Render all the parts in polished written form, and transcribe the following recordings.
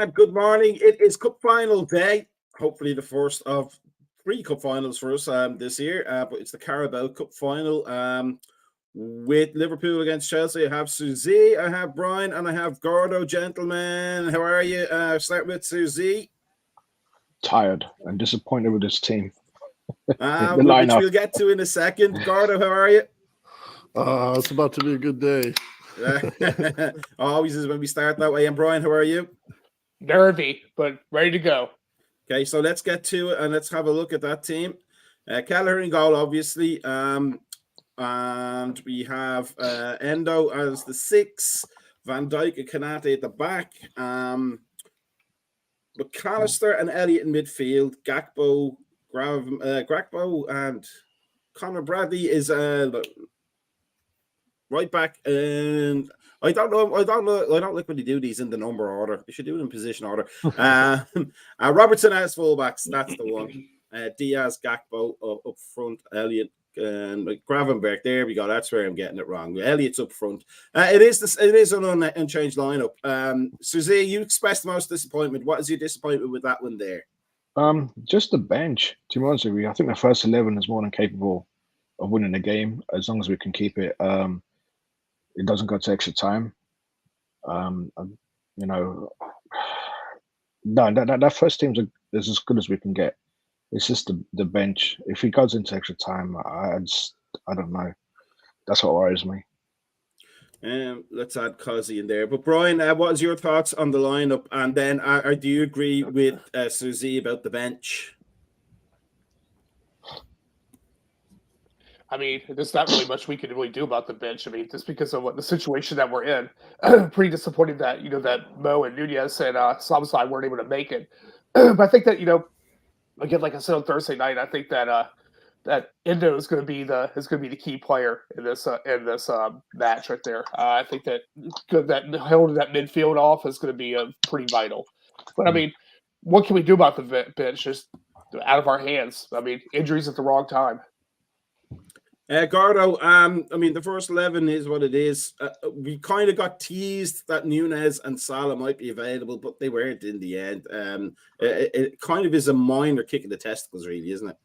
Good morning. It is cup final day. Hopefully, the first of three cup finals for us this year. But it's the Carabao Cup final with Liverpool against Chelsea. I have Susie, I have Brian, and I have Gordo. Gentlemen, how are you? Start with Susie. Tired and disappointed with this team. Which we'll get to in a second. Gordo, how are you? It's about to be a good day. Always is when we start that way. And Brian, how are you? Nervy, but ready to go. Okay, so let's get to it and let's have a look at that team. Kelleher in goal, obviously. And we have Endo as the 6, Van Dijk and Kanate at the back. McAllister and Elliott in midfield. Gakpo, and Connor Bradley is right back. And I don't like when they do these in the number order. They should do it in position order. Robertson as fullbacks. That's the one. Diaz, Gakpo up front. Elliott and Gravenberg. There we go. That's where I'm getting it wrong. Elliott's up front. It is an unchanged lineup. Suzie, you expressed the most disappointment. What is your disappointment with that one there? Just the bench. To be honest with you, I think the first 11 is more than capable of winning the game as long as we can keep it. It doesn't go to extra time. No, that first team's is as good as we can get. It's just the bench. If he goes into extra time, I don't know. That's what worries me. Let's add Cozzy in there. But Brian, what is your thoughts on the lineup? And then, do you agree with Suzie about the bench? I mean, there's not really much we can really do about the bench. I mean, just because of the situation that we're in. Pretty disappointed that that Mo and Nunez and Slobosai weren't able to make it. But I think that again, like I said on Thursday night, I think that that Endo is going to be the key player in this match right there. I think that holding that midfield off is going to be pretty vital. But I mean, what can we do about the bench? Just out of our hands. I mean, injuries at the wrong time. Gordo, I mean, the first 11 is what it is. We kind of got teased that Nunez and Salah might be available, but they weren't in the end. It kind of is a minor kick in the testicles, really, isn't it?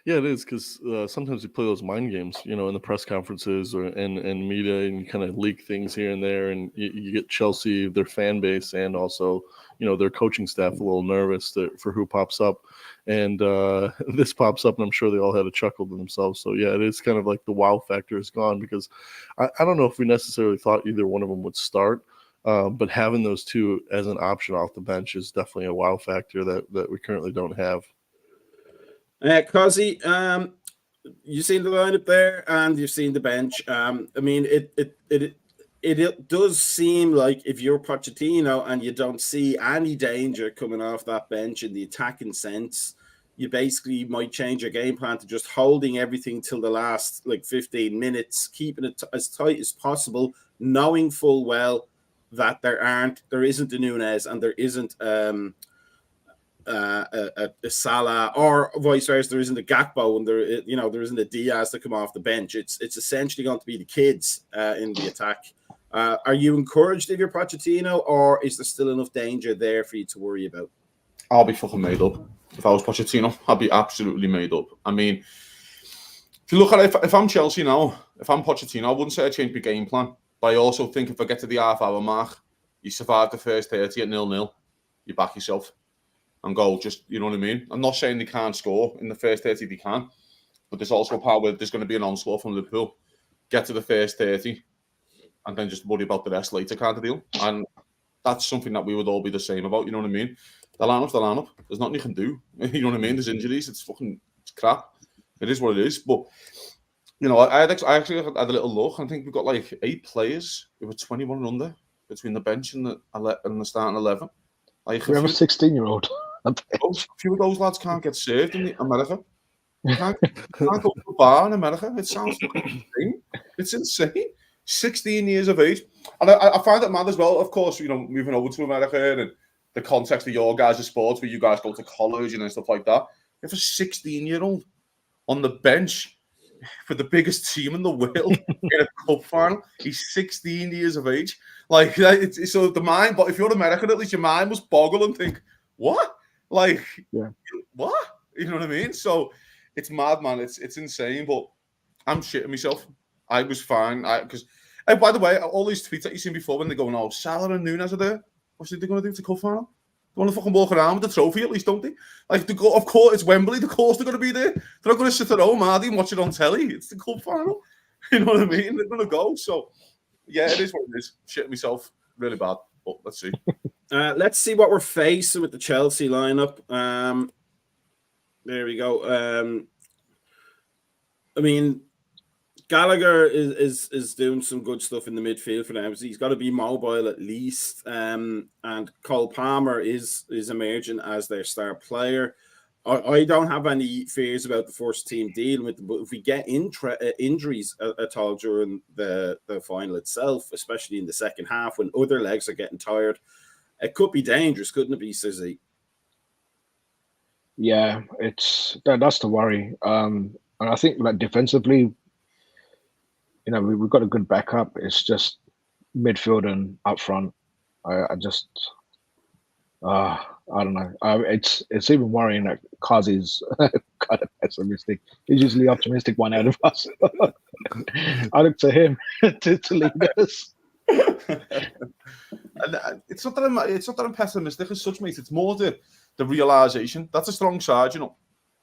Yeah, it is, because sometimes you play those mind games, in the press conferences or and media, and you kind of leak things here and there, and you get Chelsea, their fan base, and also their coaching staff a little nervous for who pops up. And this pops up, and I'm sure they all had a chuckle to themselves. So, yeah, it is kind of like the wow factor is gone, because I don't know if we necessarily thought either one of them would start, but having those two as an option off the bench is definitely a wow factor that we currently don't have. Cozzy, you've seen the lineup there, and you've seen the bench. I mean, it does seem like if you're Pochettino and you don't see any danger coming off that bench in the attacking sense, you basically might change your game plan to just holding everything till the last 15 minutes, keeping it as tight as possible, knowing full well that there isn't a Nunez and there isn't a Salah, or vice versa. There isn't a Gakpo, and there isn't a Diaz to come off the bench. It's essentially going to be the kids in the attack. Are you encouraged if you're Pochettino, or is there still enough danger there for you to worry about? I'll be fucking made up. If I was Pochettino, I'd be absolutely made up. I mean, if you look at it, if I'm Chelsea now, if I'm Pochettino, I wouldn't say I change my game plan. But I also think if I get to the half-hour mark, you survive the first 30 at 0-0, you back yourself and go, just, you know what I mean? I'm not saying they can't score in the first 30, they can. But there's also a part where there's going to be an onslaught from Liverpool. Get to the first 30 and then just worry about the rest later kind of deal. And that's something that we would all be the same about, you know what I mean? The lineup. There's nothing you can do. You know what I mean? There's injuries. It's crap. It is what it is. But, I actually had a little look. I think we've got 8 players who were 21 and under between the bench and the starting 11. We have a 16-year-old. A few of those lads can't get served in America. Can't go to a bar in America. It sounds insane. It's insane. 16 years of age. And I find it mad as well, of course, moving over to America and the context of your guys' sports, where you guys go to college and stuff like that. You have a 16-year-old on the bench for the biggest team in the world in a cup final. He's 16 years of age. Like, so the mind, but if you're American, at least your mind must boggle and think, what? Like, what? You know what I mean? So it's mad, man. It's insane, but I'm shitting myself. I was fine. Because, by the way, all these tweets that you've seen before when they're going, oh, Salah and Nunes are there. What's they going to do to cup final? They want to fucking walk around with the trophy at least, don't they? Like, of course, it's Wembley. Of course they're going to be there. They're not going to sit at home, are they, and watch it on telly. It's the cup final. You know what I mean? They're going to go. So, yeah, it is what it is. Shitting myself really bad. But let's see. Let's see what we're facing with the Chelsea lineup. There we go. I mean, Gallagher is doing some good stuff in the midfield for them. He's got to be mobile at least. And Cole Palmer is emerging as their star player. I don't have any fears about the first team dealing with them, but if we get injuries at all during the final itself, especially in the second half when other legs are getting tired, it could be dangerous, couldn't it be, Susie? Yeah, that's the worry. And I think like defensively, you know, we've got a good backup. It's just midfield and up front. I don't know. It's even worrying that Kazi's kind of pessimistic. He's usually the optimistic one out of us. I look to him to lead us. And it's not that I'm pessimistic as such, mate. It's more the realization that's a strong side. You know,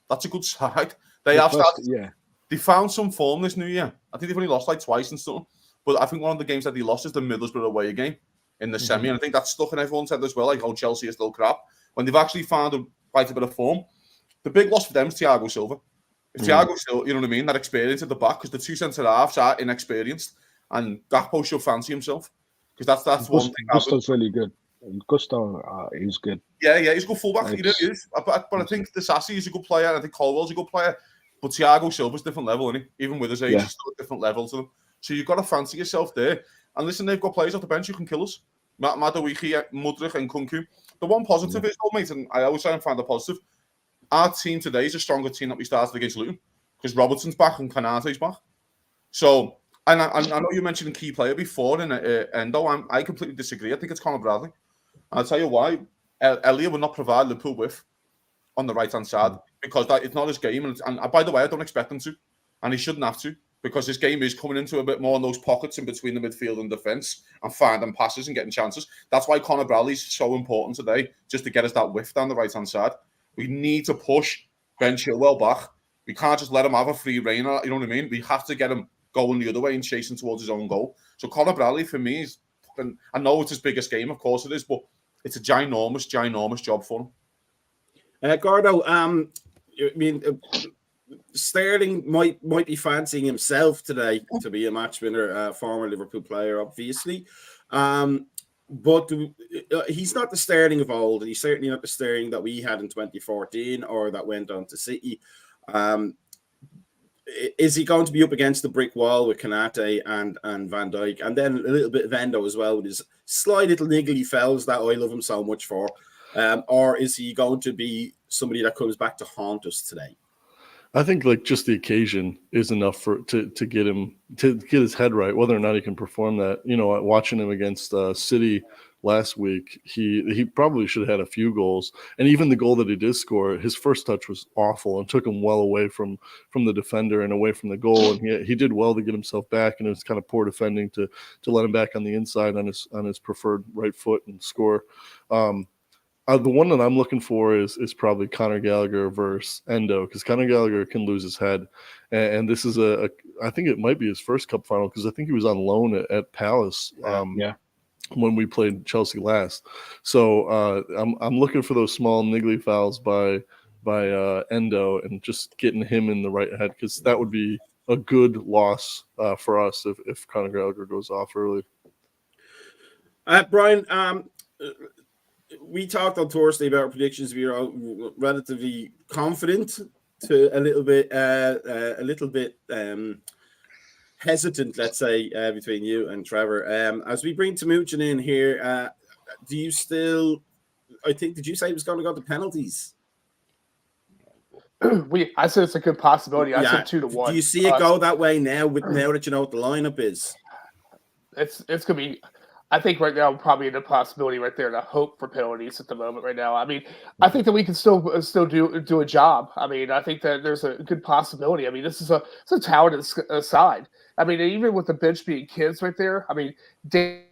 that's a good side. They found some form this new year. I think they've only lost like twice and stuff. But I think one of the games that they lost is the Middlesbrough away game in the semi, and I think that's stuck in everyone's head as well. Like, oh, Chelsea is still crap when they've actually found quite a bit of form. The big loss for them is Thiago Silva. If Thiago still, you know what I mean, that experience at the back, because the two centre halves are inexperienced, and Gakpo should fancy himself, because that's one thing. Gusto's really good. Gusto, he's good. Yeah, he's a good fullback. He really is. But I think Disasi is a good player. I think Colwell's a good player. But Thiago Silva's different level, isn't he? Even with his age, he's still a different level to them. So you've got to fancy yourself there. And listen, they've got players off the bench who can kill us. Madueke, Mudryk, and Kunku. The one positive is, though, mate, and I always try and find the positive, our team today is a stronger team that we started against Luton, because Robertson's back and Kanate's back. So, and I know you mentioned a key player before in Endo. I completely disagree. I think it's Conor Bradley. And I'll tell you why. Elliot will not provide Liverpool with on the right-hand side, because it's not his game. And by the way, I don't expect him to. And he shouldn't have to, because his game is coming into a bit more in those pockets in between the midfield and defence and finding passes and getting chances. That's why Conor Bradley's so important today, just to get us that whiff down the right-hand side. We need to push Ben Chilwell back. We can't just let him have a free rein, you know what I mean? We have to get him going the other way and chasing towards his own goal. So Conor Bradley, for me, is, I know it's his biggest game, of course it is, but it's a ginormous job for him. Gordo, I mean, Sterling might be fancying himself today to be a match winner, former Liverpool player, obviously. But he's not the Sterling of old, and he's certainly not the Sterling that we had in 2014 or that went on to City. Is he going to be up against the brick wall with Kanate and Van Dijk, and then a little bit of Endo as well with his slight little niggly fells that I love him so much for? Or is he going to be somebody that comes back to haunt us today? I think like just the occasion is enough to get him to get his head right, whether or not he can perform that. You know, watching him against City last week, he probably should have had a few goals. And even the goal that he did score, his first touch was awful and took him well away from the defender and away from the goal. And he did well to get himself back, and it was kind of poor defending to let him back on the inside on his preferred right foot and score. The one that I'm looking for is probably Conor Gallagher versus Endo, because Conor Gallagher can lose his head, and this is I think it might be his first cup final, because I think he was on loan at Palace. When we played Chelsea last. So I'm looking for those small niggly fouls by Endo and just getting him in the right head, because that would be a good loss for us if Conor Gallagher goes off early. Brian, we talked on Thursday about predictions. We were relatively confident to a little bit hesitant, let's say, between you and Trevor. As we bring Timuchin in here, do you still? I think, did you say he was going to go to penalties? I said it's a good possibility. I Yeah. said 2-1. Do you see it go that way now? Now that you know what the lineup is, It's gonna be. I think right now probably the possibility right there to hope for penalties at the moment right now. I mean, I think that we can still do a job. I mean, I think that there's a good possibility. I mean, it's a talented side. I mean, even with the bench being kids right there. I mean, Dan's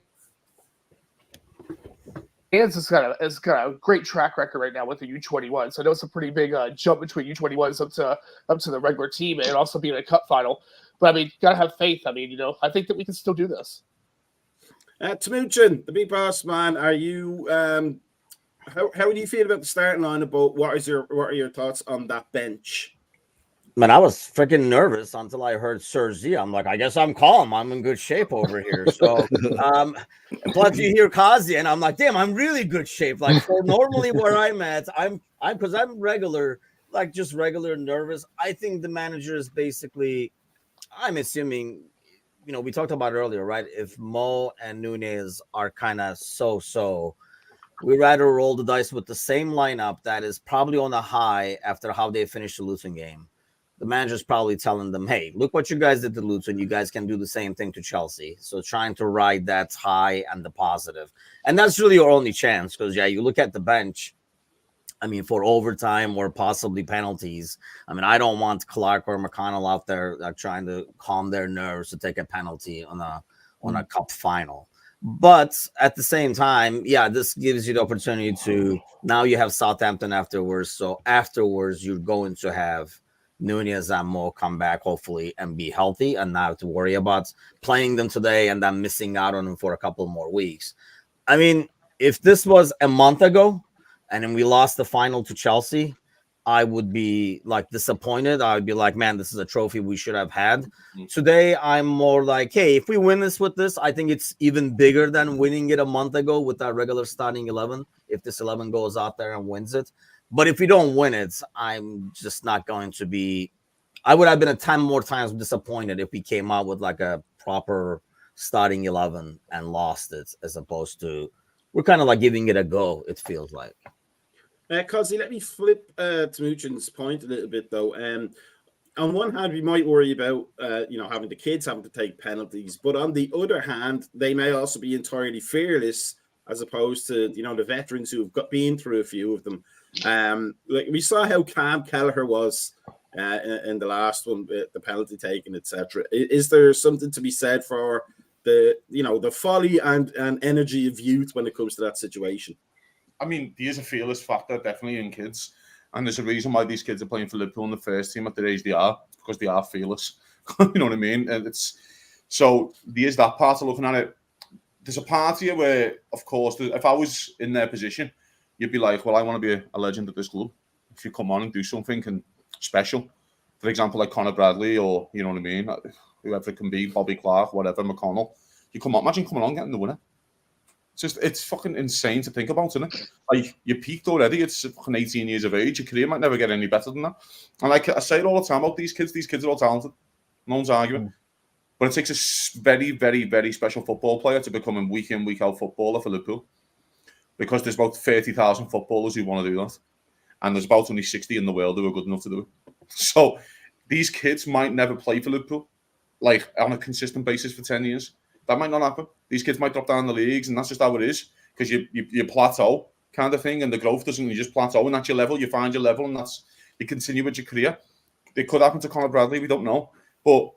has got a great track record right now with the U21. So I know it's a pretty big jump between U21s up to the regular team and also being a cup final. But I mean, you gotta have faith. I mean, I think that we can still do this. Timuchin, the big boss man, are you? How do you feel about the starting lineup? What are your thoughts on that bench? Man, I was freaking nervous until I heard Sir Z. I'm like, I guess I'm calm. I'm in good shape over here. So, plus you hear Kazi, and I'm like, damn, I'm really good shape. Like for normally where I'm at, I'm because I'm regular, like just regular nervous. I think the manager is basically, I'm assuming, we talked about it earlier, right? If Mo and Nunez are kind of so, we'd rather roll the dice with the same lineup that is probably on a high after how they finished the Luton game. The manager's probably telling them, hey, look what you guys did to Luton. You guys can do the same thing to Chelsea. So trying to ride that high and the positive. And that's really your only chance because, you look at the bench. I mean, for overtime or possibly penalties. I mean, I don't want Clark or McConnell out there trying to calm their nerves to take a penalty on a cup final. But at the same time, this gives you the opportunity to now you have Southampton afterwards. So afterwards, you're going to have Nunez and Mo come back, hopefully, and be healthy and not have to worry about playing them today and then missing out on them for a couple more weeks. I mean, if this was a month ago and then we lost the final to Chelsea, I would be like disappointed. I would be like, man, this is a trophy we should have had. Mm-hmm. Today, I'm more like, hey, if we win this with this, I think it's even bigger than winning it a month ago with our regular starting 11. If this 11 goes out there and wins it. But if we don't win it, I'm just not going to be. I would have been 10 more times disappointed if we came out with like a proper starting 11 and lost it, as opposed to we're kind of like giving it a go. It feels like. Kazi, let me flip Timuchin's point a little bit though. On one hand, we might worry about having the kids having to take penalties, but on the other hand, they may also be entirely fearless as opposed to the veterans who have been through a few of them. Like we saw how calm Kelleher was in the last one, the penalty taken, etc. Is there something to be said for the folly and energy of youth when it comes to that situation? I mean, there is a fearless factor definitely in kids, and there's a reason why these kids are playing for Liverpool in the first team at the age they are, because they are fearless. You know what I mean? And it's so there is that part of looking at it. There's a part here where, of course, if I was in their position, you'd be like, well, I want to be a legend at this club. If you come on and do something special, for example, like Conor Bradley or, you know what I mean, whoever it can be, Bobby Clark, whatever, McConnell, you come on, imagine coming on and getting the winner. It's fucking insane to think about, isn't it? Like, you peaked already, it's fucking 18 years of age, your career might never get any better than that. And like I say it all the time about these kids are all talented. No one's arguing. But it takes a very, very, very special football player to become a week in, week out footballer for Liverpool. Because there's about 30,000 footballers who want to do that. And there's about only 60 in the world who are good enough to do it. So these kids might never play for Liverpool, like on a consistent basis for 10 years. That might not happen. These kids might drop down the leagues, and that's just how it is. Because you plateau kind of thing, and the growth doesn't, you just plateau, and that's your level. You find your level, and that's you continue with your career. It could happen to Conor Bradley, we don't know. But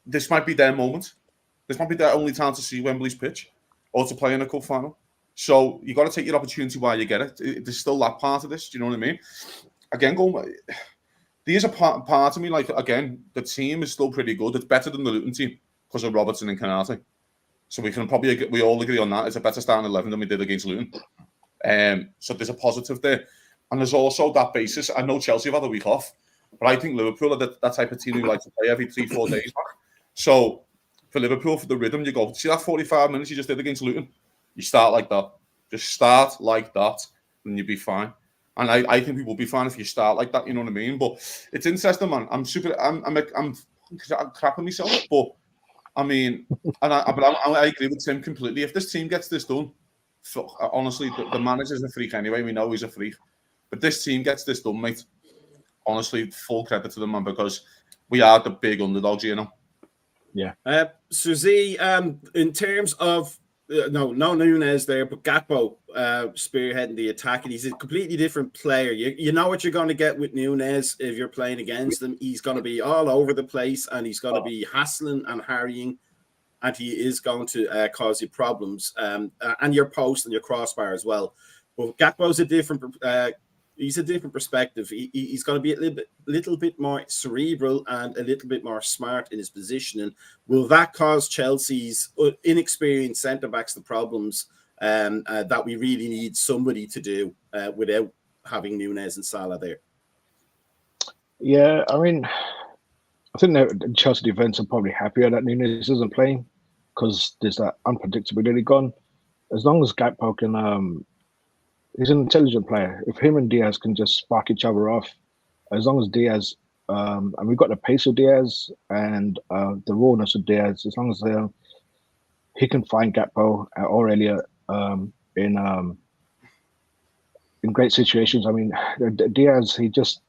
this might be their moment. This might be their only time to see Wembley's pitch or to play in a cup final. So you got to take your opportunity while you get it. There's still that part of this. Do you know what I mean? Again, there's a part of me, like, again, the team is still pretty good. It's better than the Luton team because of Robertson and Canate. So we all agree on that. It's a better starting 11 than we did against Luton. So there's a positive there. And there's also that basis. I know Chelsea have had a week off, but I think Liverpool are that type of team who like to play every 3-4 days back. So for Liverpool, for the rhythm, you go, see that 45 minutes you just did against Luton? You start like that. Just start like that, and you'll be fine. And I think we will be fine if you start like that. You know what I mean? But it's interesting, man. I'm crapping myself, but I mean, I agree with Tim completely. If this team gets this done, honestly, the manager's a freak anyway. We know he's a freak, but this team gets this done, mate. honestly, full credit to them, man, because we are the big underdogs, you know. Suzy, in terms of no Nunez there, but Gakpo spearheading the attack, and he's a completely different player. You know what you're going to get with Nunez if you're playing against him. He's going to be all over the place, and he's going to be hassling and harrying, and he is going to cause you problems, and your post and your crossbar as well. But Gakpo's a different. He's a different perspective. He's going to be a little bit more cerebral and a little bit more smart in his positioning. Will that cause Chelsea's inexperienced centre backs the problems that we really need somebody to do without having Nunez and Salah there? Yeah, I mean, I think the Chelsea defense are probably happier that Nunez isn't playing because there's that unpredictability gone. As long as Gakpo can, he's an intelligent player. If him and Diaz can just spark each other off, as long as Diaz, and we've got the pace of Diaz and the rawness of Diaz, as long as he can find Gakpo or Elliott in great situations. I mean, Diaz, he gets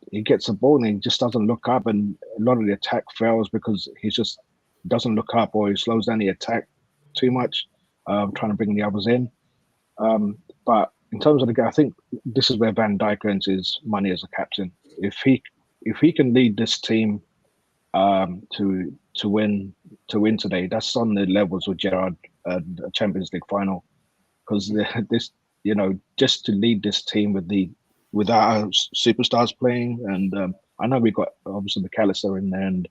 the ball and he just doesn't look up, and a lot of the attack fails because he just doesn't look up, or he slows down the attack too much, trying to bring the others in. But in terms of the game, I think this is where Van Dijk earns his money as a captain. If he can lead this team to win today, that's on the levels with Gerrard a Champions League final, because this, you know, just to lead this team with our superstars playing, and I know we've got obviously McAllister in there and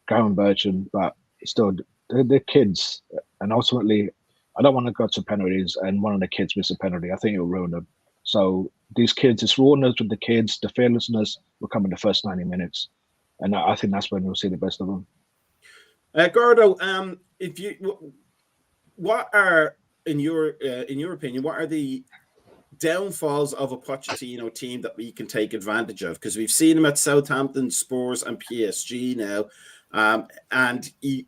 Graham Bertrand, but still they're kids, and ultimately I don't want to go to penalties and one of the kids miss a penalty. I think it'll ruin them. So these kids, this rawness with the kids, the fearlessness will come in the first 90 minutes, and I think that's when we'll see the best of them. Gordo, what are in your opinion, what are the downfalls of a Pochettino team that we can take advantage of? Because we've seen him at Southampton, Spurs, and PSG now, and he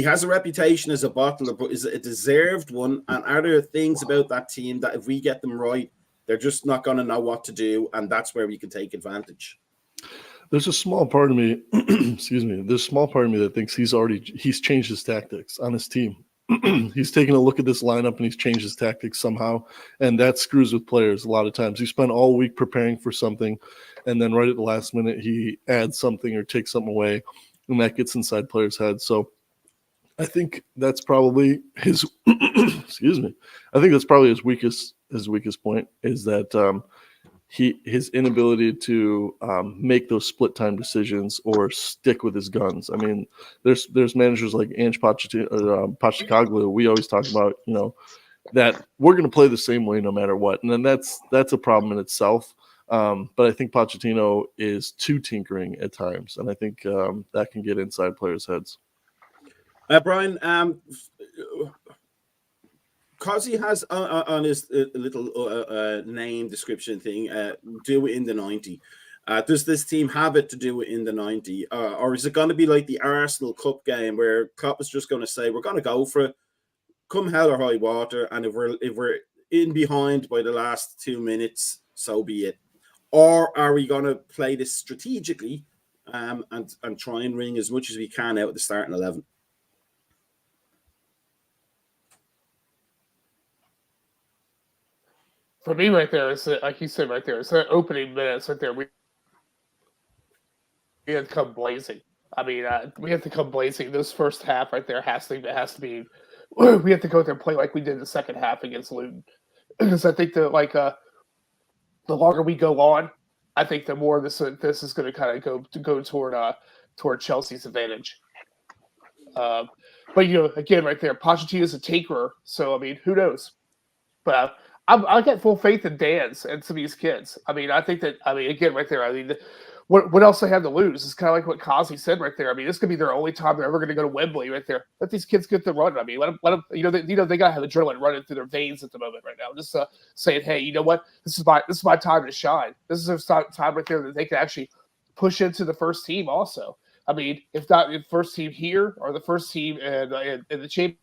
has a reputation as a bottler, but is it a deserved one? And are there things about that team that if we get them right, they're just not going to know what to do, and that's where we can take advantage? There's a small part of me, excuse me, there's a small part of me that thinks he's changed his tactics on his team. He's taken a look at this lineup and he's changed his tactics somehow, and that screws with players a lot of times. You spend all week preparing for something, and then right at the last minute he adds something or takes something away, and that gets inside players' heads. So I think that's probably his excuse me. I think that's probably his weakest point, is that his inability to make those split time decisions or stick with his guns. I mean, there's managers like Ange Postecoglou. We always talk about, you know, that we're going to play the same way no matter what, and then that's a problem in itself. But I think Pochettino is too tinkering at times, and I think that can get inside players' heads. Brian, because he has on his little name description thing, do it in the 90. Does this team have it to do it in the 90? Or is it going to be like the Arsenal Cup game where Klopp is just going to say, we're going to go for it, come hell or high water, and if we're in behind by the last 2 minutes, so be it? Or are we going to play this strategically and try and wring as much as we can out of the starting 11? For me, right there, it's like you said, right there, it's the opening minutes right there. We have to come blazing. I mean, we have to come blazing. This first half right there has to be. We have to go out there and play like we did the second half against Luton, because I think that the longer we go on, I think the more this is going to kind of go toward Chelsea's advantage. But you know, again, right there, Pochettino is a tinkerer, so I mean, who knows? But I get full faith in Dan's and some of these kids. I mean, I think that, I mean, again, right there, I mean, what else they have to lose? It's kind of like what Kazi said right there. I mean, this could be their only time they're ever going to go to Wembley right there. Let these kids get the run. I mean, let them they got to have adrenaline running through their veins at the moment right now. Just saying, hey, you know what? This is my time to shine. This is their time right there that they can actually push into the first team also. I mean, if not the first team here or the first team in the championship,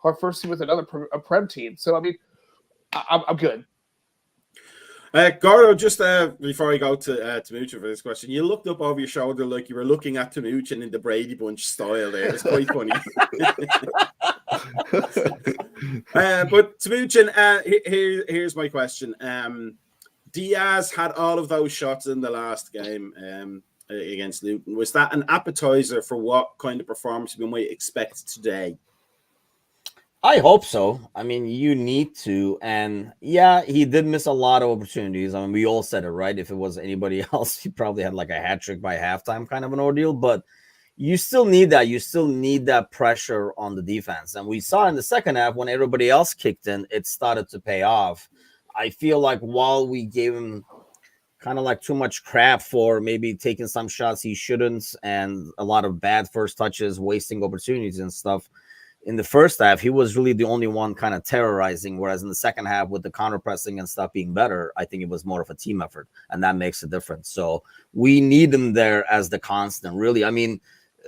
or first team with another Prem team. So, I mean, I'm good. Goro, just before I go to Tamuchin for this question, you looked up over your shoulder like you were looking at Tamuchin in the Brady Bunch style there. It's quite funny. But Tamuchin, here's my question. Diaz had all of those shots in the last game against Luton. Was that an appetizer for what kind of performance we might expect today? I hope so. I mean, you need to. And yeah, he did miss a lot of opportunities. I mean, we all said it, right? If it was anybody else, he probably had like a hat trick by halftime, kind of an ordeal. But you still need that. You still need that pressure on the defense. And we saw in the second half when everybody else kicked in, it started to pay off. I feel like while we gave him kind of like too much crap for maybe taking some shots he shouldn't and a lot of bad first touches, wasting opportunities and stuff, in the first half, he was really the only one kind of terrorizing, whereas in the second half, with the counter pressing and stuff being better, I think it was more of a team effort, and that makes a difference. So we need him there as the constant, really. I mean,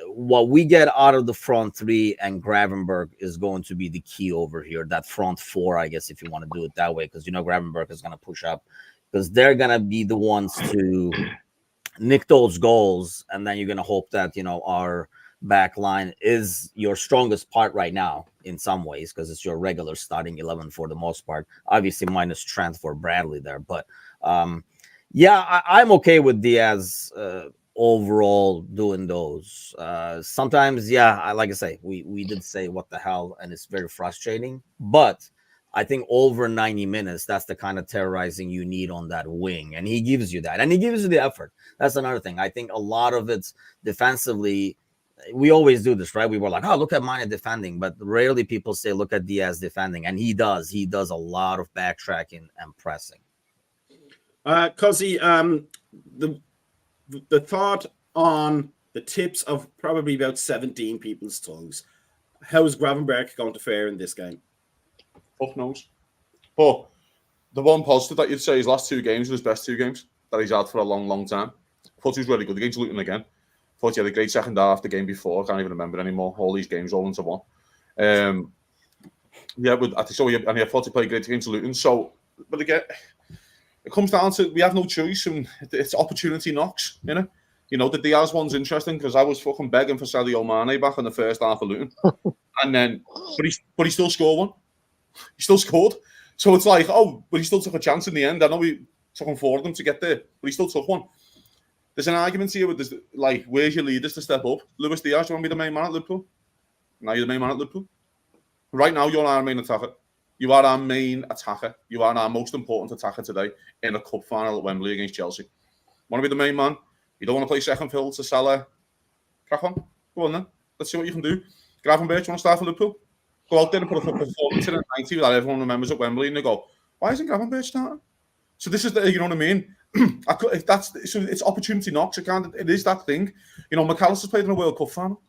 what we get out of the front three and Gravenberg is going to be the key over here, that front four, I guess, if you want to do it that way, because, you know, Gravenberg is going to push up, because they're going to be the ones to nick those goals, and then you're going to hope that, you know, our back line is your strongest part right now in some ways, because it's your regular starting 11 for the most part, obviously minus Trent for Bradley there. But yeah, I'm okay with Diaz overall doing those. Sometimes, yeah, like I say, we did say what the hell, and it's very frustrating, but I think over 90 minutes, that's the kind of terrorizing you need on that wing, and he gives you that, and he gives you the effort. That's another thing. I think a lot of it's defensively. We always do this, right? We were like, oh, look at Mane defending, but rarely people say, look at Diaz defending, and he does. He does a lot of backtracking and pressing. Cuzzy, the thought on the tips of probably about 17 people's tongues. How is Gravenberg going to fare in this game? Fuck knows. But the one positive that you'd say his last two games are his best two games that he's had for a long, long time. I thought he was really good against Luton again. Thought he had a great second half the game before. I can't even remember anymore. All these games all into one. Yeah, but I think so. And I thought he played great against Luton. So, but again, it comes down to we have no choice, and it's opportunity knocks. You know, the Diaz one's interesting because I was fucking begging for Sadio Mane back in the first half of Luton, and then but he still scored one. He still scored. So it's like, oh, but he still took a chance in the end. I know we took him for them to get there, but he still took one. There's an argument here with this, like, where's your leaders to step up? Luis Diaz, you want to be the main man at Liverpool? Now you're the main man at Liverpool. Right now, you're our main attacker. You are our main attacker. You are our most important attacker today in a cup final at Wembley against Chelsea. Want to be the main man? You don't want to play second fiddle to Salah? Crack on. Go on then. Let's see what you can do. Gravenberg, you want to start for Liverpool? Go out there and put a performance in at 90 that everyone remembers at Wembley, and they go, why isn't Gravenberg starting? So this is the, you know what I mean? It's opportunity knocks. It is that thing. You know, McAllister's played in a World Cup final.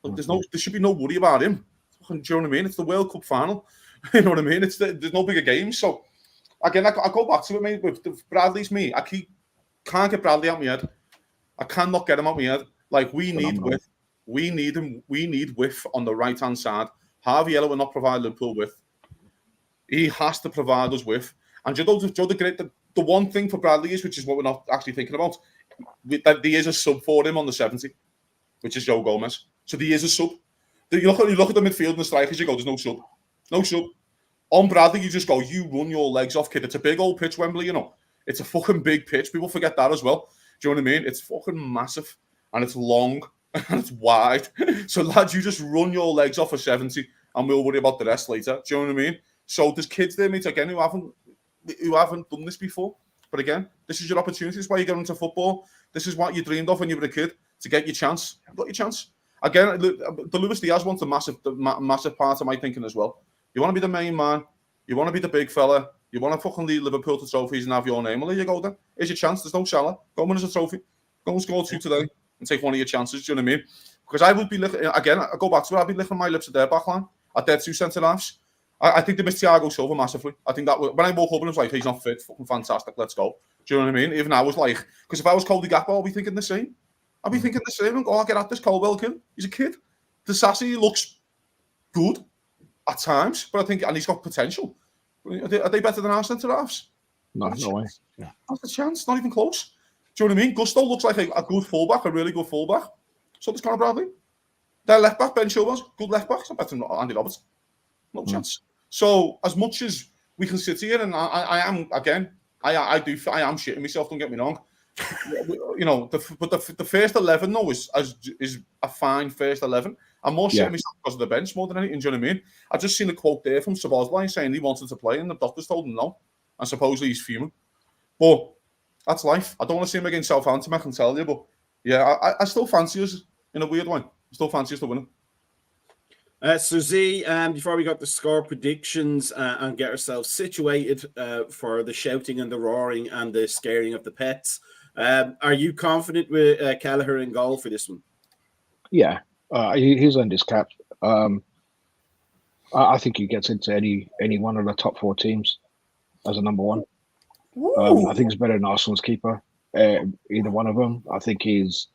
Look, there should be no worry about him. Do you know what I mean? It's the World Cup final. You know what I mean? There's no bigger games. So again, I go back to it, mate. With Bradley's me. Can't get Bradley out of my head. I cannot get him out of my head. Like, we need width. We need him. We need width on the right hand side. Harvey Ella will not provide Liverpool width. He has to provide us width. And the one thing for Bradley is, which is what we're not actually thinking about, that there is a sub for him on the 70, which is Joe Gomez. So there is a sub. You look at the midfield and the strikers, you go, there's no sub. No sub. On Bradley, you just go, you run your legs off, kid. It's a big old pitch, Wembley, you know. It's a fucking big pitch. People forget that as well. Do you know what I mean? It's fucking massive, and it's long, and it's wide. So, lads, you just run your legs off for 70, and we'll worry about the rest later. Do you know what I mean? So there's kids there, mate, again, who haven't done this before. But again, this is your opportunity. This is why you get into football. This is what you dreamed of when you were a kid, to get your chance. You've got your chance. Again, the Luis Diaz one's the massive part of my thinking as well. You want to be the main man. You want to be the big fella. You want to fucking lead Liverpool to trophies and have your name. Well, there you go then. Here's your chance. There's no Salah. Go win as a trophy. Go and score 2 today and take one of your chances. Do you know what I mean? Because I would be, again, I go back to it. I'd be licking my lips at their back line, at their 2 centre-halves. I think they missed Thiago Silva massively. I think that when I woke up and I was like, he's not fit, fucking fantastic, let's go. Do you know what I mean? Even I was like, because if I was Cody Gakpo, I'd be thinking the same. I'd be thinking the same and go, I'll get at this Colwell kid. He's a kid. The Sassy looks good at times, but I think, and he's got potential. Are they better than our centre-halves? No way. Not a chance. Not even close. Do you know what I mean? Gusto looks like a good fullback, a really good fullback. So does Conor Bradley. Their left back, Ben Chilwell's good left back. So better than Andy Roberts. No chance. So as much as we can sit here, and I am again, I am shitting myself. Don't get me wrong. You know, but the first 11 though is a fine first 11. I'm more shitting myself because of the bench more than anything. Do you know what I mean? I just seen a quote there from Szoboszlai saying he wanted to play, and the doctors told him no, and supposedly he's fuming. But that's life. I don't want to see him against Southampton, I can tell you. But yeah, I still fancy us in a weird way. I still fancy us to win it. So Z, before we got the score predictions and get ourselves situated for the shouting and the roaring and the scaring of the pets, are you confident with Kelleher in goal for this one? Yeah, he's earned his cap. I think he gets into any one of the top 4 teams as a number 1. I think he's better than Arsenal's keeper, either one of them. I think he's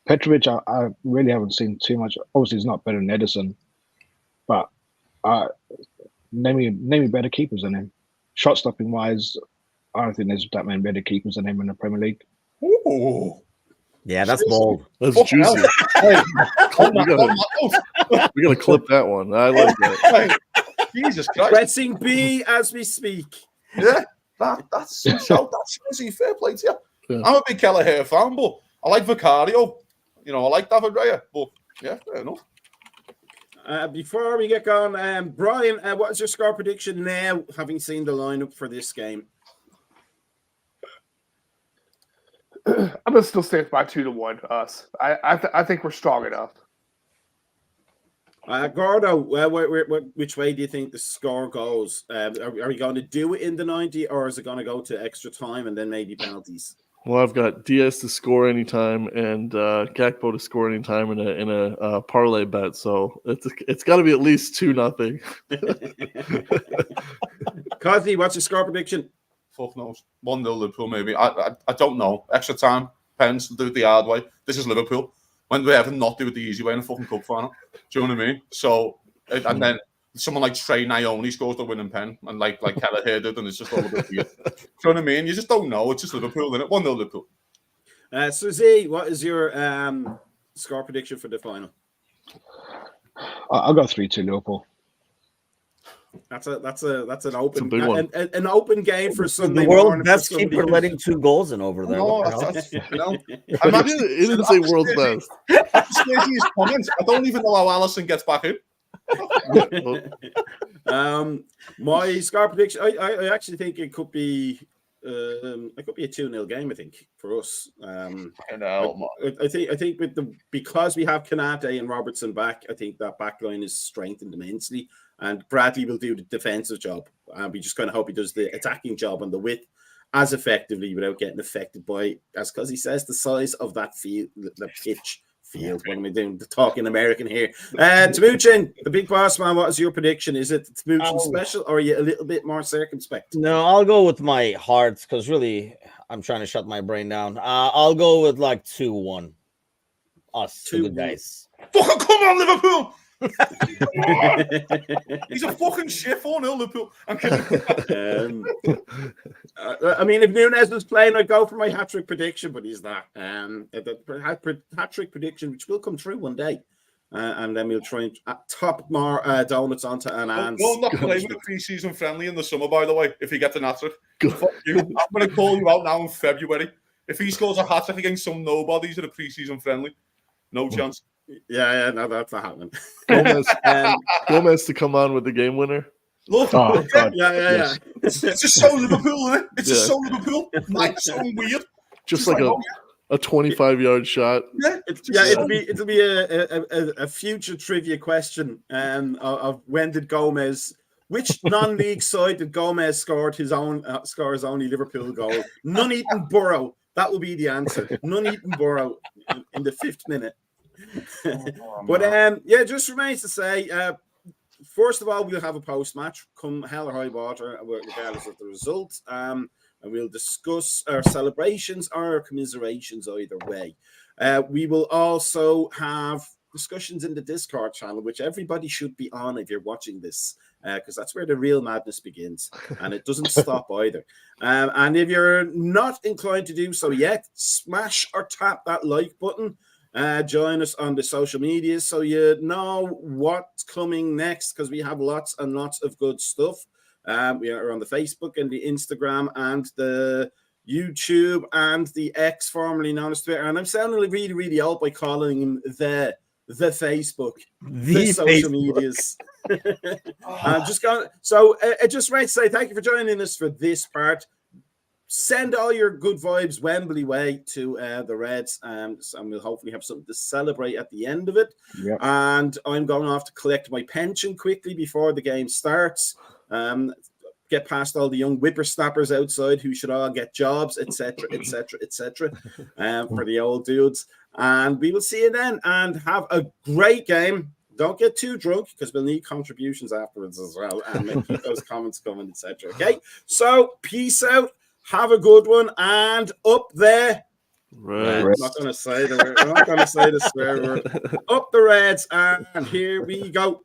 Petrovic. I really haven't seen too much. Obviously, he's not better than Edison, but name me better keepers than him. Shot stopping wise, I don't think there's that many better keepers than him in the Premier League. Ooh. Yeah, that's bold. That's juicy. We gotta clip that one. I like that. Jesus Christ. Pressing B as we speak. Yeah, that's fair play to you. Yeah. I'm a big Kelleher fan, but I like Vicario. You know, I like David Raya, but yeah, fair enough. Before we get going, Brian, what is your score prediction now, having seen the lineup for this game? I'm gonna still stay with my 2-1 us. I think we're strong enough. Gordo, which way do you think the score goes? Are we going to do it in the 90, or is it going to go to extra time and then maybe penalties? Well, I've got Diaz to score anytime and Gakpo to score anytime in a parlay bet, so it's got to be at least 2-0. Cosby, what's your score prediction? Fuck knows. 1-0 Liverpool, maybe. I don't know. Extra time. Pens do it the hard way. This is Liverpool. When do we ever not do it the easy way in a fucking cup final? Do you know what I mean? So, and then someone like Trey Nyoni scores the winning pen, and like Kelleher did, and it's just all a bit weird. Do you know what I mean? You just don't know. It's just Liverpool, isn't it? 1-0 Liverpool. So Z, what is your score prediction for the final? I'll go 3-2 Liverpool. That's an open big one. An open game for Sunday The world's morning. best keeper letting 2 goals in over there. No, It didn't say world's best. After his comments, I don't even know how Alisson gets back in. My score prediction, I actually think it could be a 2-0 game. I think for us. I think because we have Kanate and Robertson back, I think that back line is strengthened immensely, and Bradley will do the defensive job. We just kind of hope he does the attacking job on the width as effectively without getting affected by, as Cuzzy says, the size of that field, the pitch. Field. What am I doing? The talking American here. Timuchin, the big boss man, what is your prediction? Is it Timuchin special, or are you a little bit more circumspect? No, I'll go with my heart, because really I'm trying to shut my brain down. I'll go with like 2-1. Us, 2 good guys. Fucking come on, Liverpool! He's a fucking shit 4-0 Liverpool. I mean, if Nunes was playing, I'd go for my hat-trick prediction, but he's not. The hat-trick prediction, which will come through one day. And then we'll try and top more donuts onto Anand's. We'll not play with a pre-season friendly in the summer, by the way, if he gets an hat-trick. Fuck you. I'm going to call you out now in February. If he scores a hat-trick against some nobodies at a pre-season friendly, no chance. Yeah, no, that's not happening. Gomez to come on with the game winner. Look, God. Yeah. It's just so Liverpool, isn't it? It's just so Liverpool. Like so weird. Just like a 25-yard shot. It'll be a future trivia question of when did Gomez, which non-league side did Gomez score his only Liverpool goal? Nuneaton Borough. That will be the answer. Nuneaton Borough in the 5th minute. But just remains to say, first of all, we'll have a post-match, come hell or high water, regardless of the result, and we'll discuss our celebrations or our commiserations either way. We will also have discussions in the Discord channel, which everybody should be on if you're watching this, because that's where the real madness begins, and it doesn't stop either. And if you're not inclined to do so yet, smash or tap that like button. Join us on the social media so you know what's coming next, because we have lots and lots of good stuff. We are on the Facebook and the Instagram and the YouTube and the X, formerly known as Twitter. And I'm sounding really, really old by calling him the Facebook, the social medias. I'm just going. So I just want to say thank you for joining us for this part. Send all your good vibes Wembley way to the Reds, and we'll hopefully have something to celebrate at the end of it. Yep. And I'm going off to collect my pension quickly before the game starts. Get past all the young whippersnappers outside who should all get jobs, etc., etc., etc. For the old dudes. And we will see you then, and have a great game. Don't get too drunk, because we'll need contributions afterwards as well, and keep those comments coming, etc. Okay, so peace out. Have a good one, and up there. Right. I'm not going to say the word. I'm not going to say the swear word. Up the Reds, and here we go.